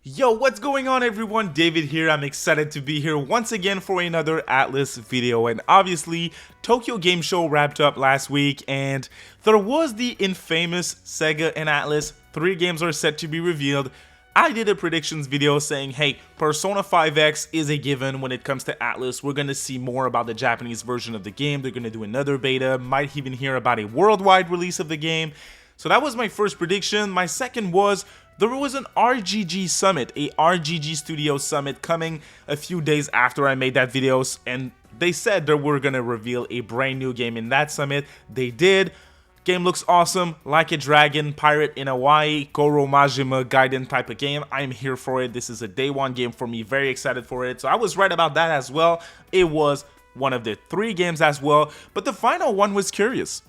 Yo, what's going on everyone? David here. I'm excited to be here once again for another Atlus video, and obviously Tokyo Game Show wrapped up last week and there was the infamous SEGA and Atlus. 3 games are set to be revealed. I did a predictions video saying, hey, Persona 5X is a given when it comes to Atlus. We're going to see more about the Japanese version of the game. They're going to do another beta, might even hear about a worldwide release of the game. So that was my first prediction. My second was there was an RGG summit, a RGG Studio summit coming a few days after I made that video, and they said they were gonna reveal a brand new game in that summit. They did. Game looks awesome, like a dragon, pirate in Hawaii, Goro Majima Gaiden type of game. I'm here for it. This is a day one game for me, very excited for it. So I was right about that as well. It was one of the 3 games as well, but the final one was curious.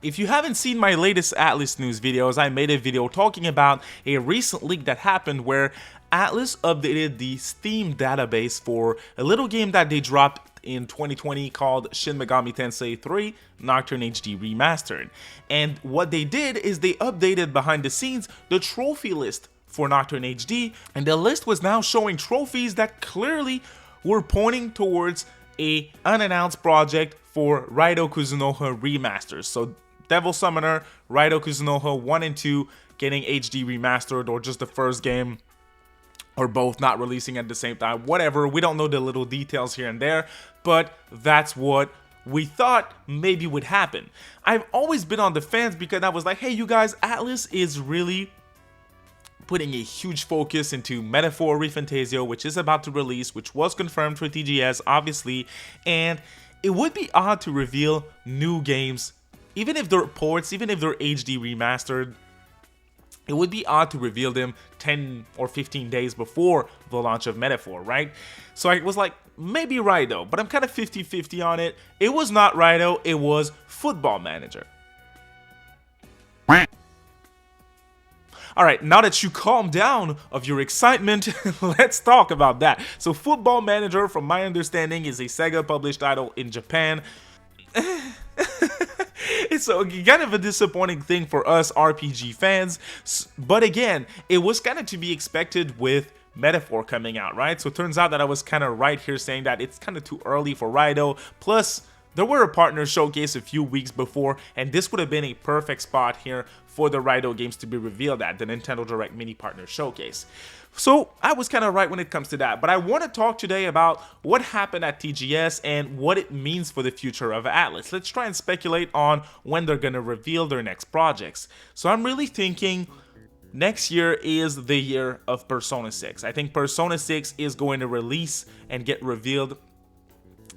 If you haven't seen my latest Atlus news videos, I made a video talking about a recent leak that happened where Atlus updated the Steam database for a little game that they dropped in 2020 called Shin Megami Tensei 3 Nocturne HD Remastered. And what they did is they updated behind the scenes the trophy list for Nocturne HD, and the list was now showing trophies that clearly were pointing towards a unannounced project for Raidou Kuzunoha Remasters. So Devil Summoner, Raidou Kuzunoha 1 and 2 getting HD remastered, or just the first game, or both not releasing at the same time, whatever. We don't know the little details here and there, but that's what we thought maybe would happen. I've always been on the fence because I was like, hey you guys, Atlus is really putting a huge focus into Metaphor ReFantazio, which is about to release, which was confirmed for TGS obviously, and it would be odd to reveal new games. Even if they're ports, even if they're HD remastered, it would be odd to reveal them 10 or 15 days before the launch of Metaphor, right? So I was like, maybe Raidou, but I'm kind of 50-50 on it. It was not Raidou, it was Football Manager. Alright, now that you calm down of your excitement, let's talk about that. So Football Manager, from my understanding, is a Sega published title in Japan. It's kind of a disappointing thing for us RPG fans, but again, it was kind of to be expected with Metaphor coming out, right? So it turns out that I was kind of right here saying that it's kind of too early for Raidou, plus there were a partner showcase a few weeks before, and this would have been a perfect spot here for the Raidou games to be revealed at the Nintendo Direct Mini Partner Showcase. So I was kind of right when it comes to that, but I want to talk today about what happened at TGS and what it means for the future of Atlus. Let's try and speculate on when they're going to reveal their next projects. So I'm really thinking next year is the year of Persona 6. I think Persona 6 is going to release and get revealed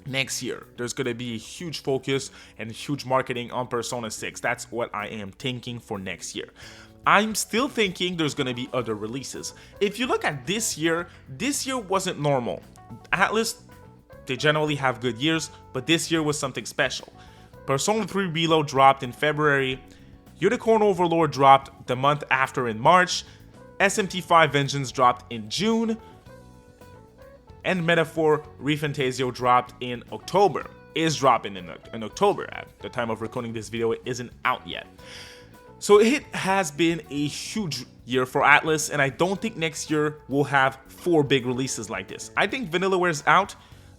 next year. There's going to be a huge focus and huge marketing on Persona 6. That's what I am thinking for next year. I'm still thinking there's going to be other releases. If you look at this year wasn't normal. Atlus, they generally have good years, but this year was something special. Persona 3 Reload dropped in February. Unicorn Overlord dropped the month after in March. SMT5 Vengeance dropped in June. And Metaphor ReFantazio dropped in October. Is dropping in October. At the time of recording this video, it isn't out yet. So it has been a huge year for Atlus, and I don't think next year we'll have 4 big releases like this. I think Vanillaware's out.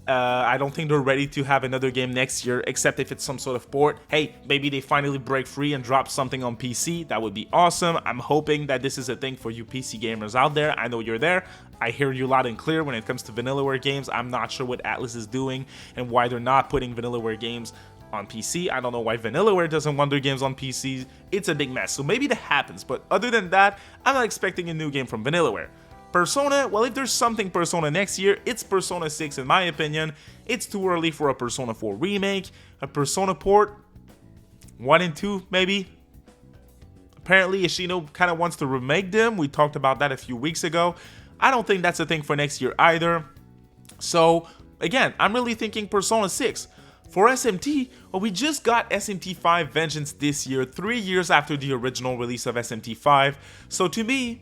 I don't think they're ready to have another game next year, except if it's some sort of port. Hey, maybe they finally break free and drop something on PC. That would be awesome. I'm hoping that this is a thing for you PC gamers out there. I know you're there. I hear you loud and clear when it comes to Vanillaware games. I'm not sure what Atlus is doing and why they're not putting Vanillaware games on PC. I don't know why Vanillaware doesn't want their games on PCs. It's a big mess. So maybe that happens, but other than that, I'm not expecting a new game from Vanillaware. Persona, well, if there's something Persona next year, it's Persona 6 in my opinion. It's too early for a Persona 4 remake, a Persona port, 1 and 2 maybe. Apparently Ishino kind of wants to remake them. We talked about that a few weeks ago. I don't think that's a thing for next year either. So again, I'm really thinking Persona 6. For SMT, well, we just got SMT5 Vengeance this year, 3 years after the original release of SMT5. So to me,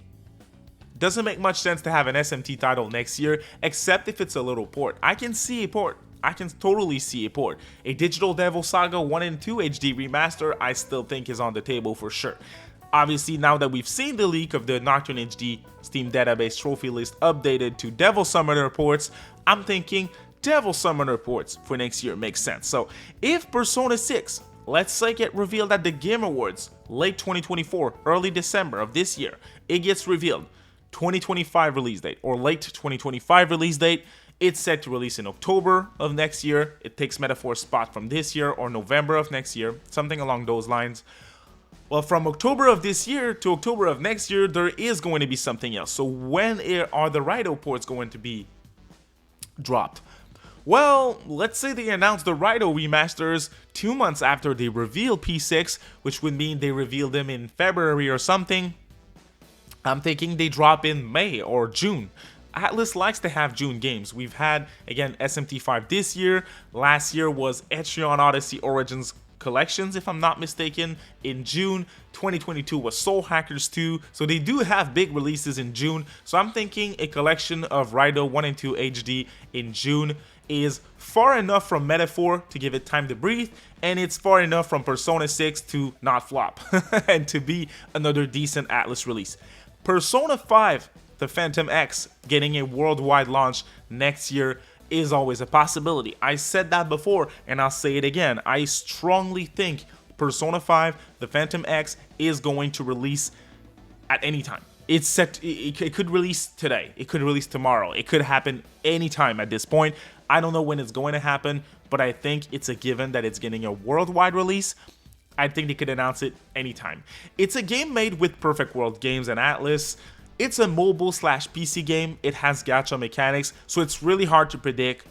doesn't make much sense to have an SMT title next year, except if it's a little port. I can see a port. I can totally see a port. A Digital Devil Saga 1 and 2 HD remaster, I still think is on the table for sure. Obviously, now that we've seen the leak of the Nocturne HD Steam database trophy list updated to Devil Summoner ports, I'm thinking Devil Summoner ports for next year makes sense. So if Persona 6, let's say, get revealed at the Game Awards late 2024, early December of this year, it gets revealed 2025 release date or late 2025 release date, it's set to release in October of next year. It takes Metaphor's spot from this year or November of next year, something along those lines. Well, from October of this year to October of next year, there is going to be something else. So when are the Raidou ports going to be dropped? Well, let's say they announce the Raidou remasters 2 months after they reveal P6, which would mean they reveal them in February or something. I'm thinking they drop in May or June. Atlus likes to have June games. We've had, again, SMT5 this year. Last year was Etrian Odyssey Origins Collections, if I'm not mistaken, in June. 2022 was Soul Hackers 2. So they do have big releases in June. So I'm thinking a collection of Raidou 1 and 2 HD in June is far enough from Metaphor to give it time to breathe, and it's far enough from Persona 6 to not flop and to be another decent Atlus release. Persona 5, the Phantom X, getting a worldwide launch next year is always a possibility. I said that before and I'll say it again. I strongly think Persona 5, the Phantom X, is going to release at any time. It's set, it could release today, it could release tomorrow, it could happen anytime at this point. I don't know when it's going to happen, but I think it's a given that it's getting a worldwide release. I think they could announce it anytime. It's a game made with Perfect World Games and Atlus. It's a mobile/PC game. It has gacha mechanics, so it's really hard to predict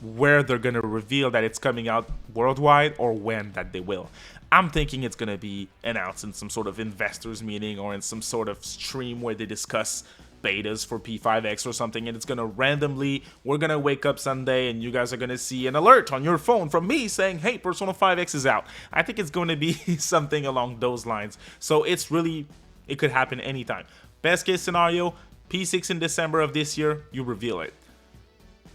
where they're going to reveal that it's coming out worldwide or when that they will. I'm thinking it's going to be announced in some sort of investors meeting or in some sort of stream where they discuss betas for P5X or something, and it's going to randomly, we're going to wake up Sunday and you guys are going to see an alert on your phone from me saying, hey, Persona 5X is out. I think it's going to be something along those lines. So it's really, it could happen anytime. Best case scenario, P6 in December of this year, you reveal it.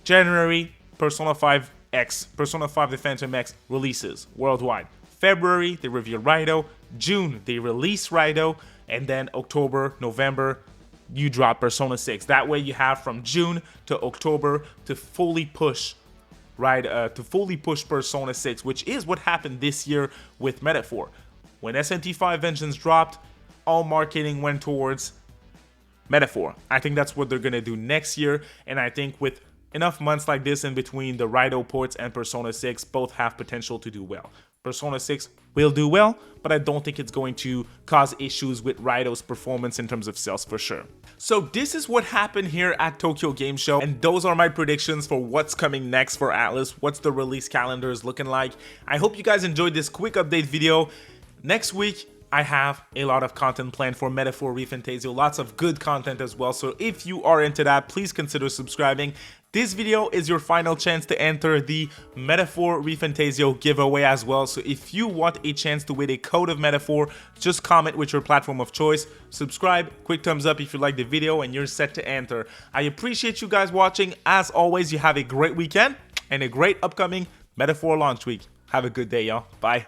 January, Persona 5X, Persona 5 the Phantom X releases worldwide. February, they reveal Raidou. June, they release Raidou. And then October, November, you drop Persona 6. That way you have from June to October to fully push Persona 6, which is what happened this year with Metaphor. When SMT5 Vengeance dropped, all marketing went towards Metaphor. I think that's what they're going to do next year, and I think with enough months like this in between, the Raidou ports and Persona 6 both have potential to do well. Persona 6 will do well, but I don't think it's going to cause issues with Raidou's performance in terms of sales for sure. So this is what happened here at Tokyo Game Show, and those are my predictions for what's coming next for Atlus, what's the release calendars looking like. I hope you guys enjoyed this quick update video. Next week, I have a lot of content planned for Metaphor ReFantazio, lots of good content as well, so if you are into that, please consider subscribing. This video is your final chance to enter the Metaphor ReFantazio giveaway as well, so if you want a chance to win a code of Metaphor, just comment with your platform of choice, subscribe, quick thumbs up if you like the video, and you're set to enter. I appreciate you guys watching. As always, you have a great weekend and a great upcoming Metaphor launch week. Have a good day, y'all. Bye.